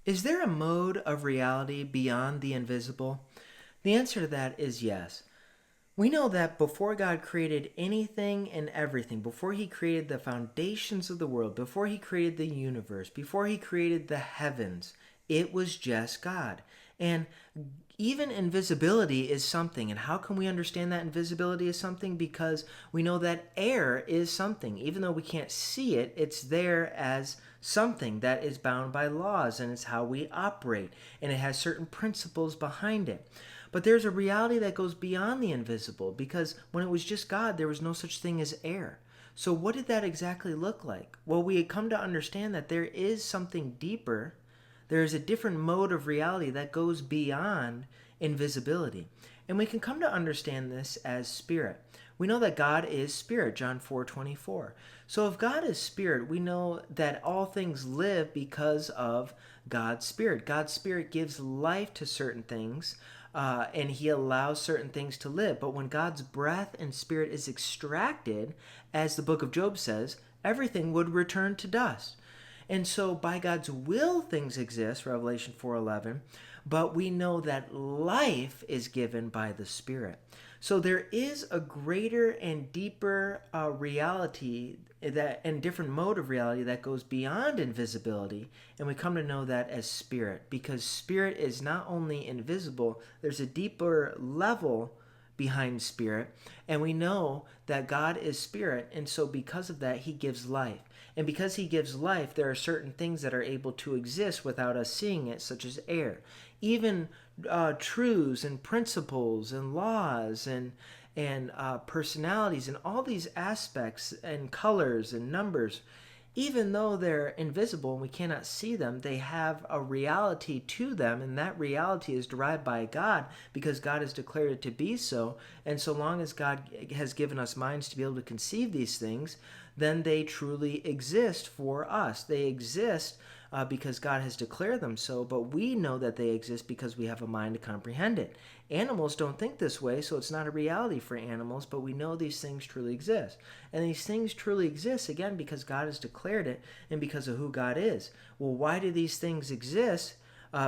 Is there a mode of reality beyond the invisible? The answer to that is yes. We know that before God created anything and everything, before He created the foundations of the world, before He created the universe, before He created the heavens, it was just God. And even invisibility is something. And how can we understand that invisibility is something? Because we know that air is something. Even though we can't see it, it's there as something that is bound by laws, and it's how we operate. And it has certain principles behind it. But there's a reality that goes beyond the invisible, because when it was just God, there was no such thing as air. So, what did that exactly look like? Well, we had come to understand that there is something deeper. There is a different mode of reality that goes beyond invisibility. And we can come to understand this as spirit. We know that God is spirit, John 4:24. So if God is spirit, we know that all things live because of God's spirit. God's spirit gives life to certain things, and He allows certain things to live. But when God's breath and spirit is extracted, as the book of Job says, everything would return to dust. And so by God's will things exist, Revelation 4:11, but we know that life is given by the Spirit. So there is a greater and deeper reality that and different mode of reality that goes beyond invisibility, and we come to know that as spirit, because spirit is not only invisible, there's a deeper level behind spirit, and we know that God is spirit, and so because of that He gives life. And because He gives life, there are certain things that are able to exist without us seeing it, such as air. Even truths and principles and laws and personalities and all these aspects and colors and numbers, even though they're invisible and we cannot see them, they have a reality to them, and that reality is derived by God because God has declared it to be so. And so long as God has given us minds to be able to conceive these things, then they truly exist for us. They exist because God has declared them so, but we know that they exist because we have a mind to comprehend it. Animals don't think this way, so it's not a reality for animals, but we know these things truly exist. And these things truly exist, again, because God has declared it and because of who God is. Well, why do these things exist?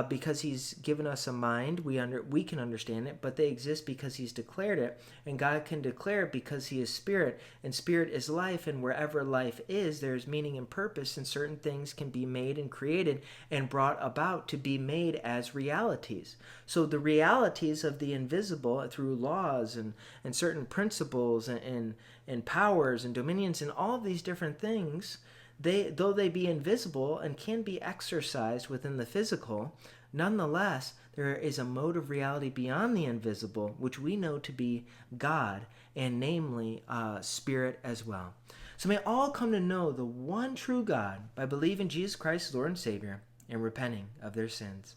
Because He's given us a mind, we can understand it, but they exist because He's declared it, and God can declare it because He is spirit, and spirit is life, and wherever life is, there is meaning and purpose, and certain things can be made and created and brought about to be made as realities. So the realities of the invisible through laws and certain principles and powers and dominions and all of these different things, though they be invisible and can be exercised within the physical, nonetheless, there is a mode of reality beyond the invisible, which we know to be God, and namely spirit as well. So may all come to know the one true God by believing Jesus Christ, Lord and Savior, and repenting of their sins.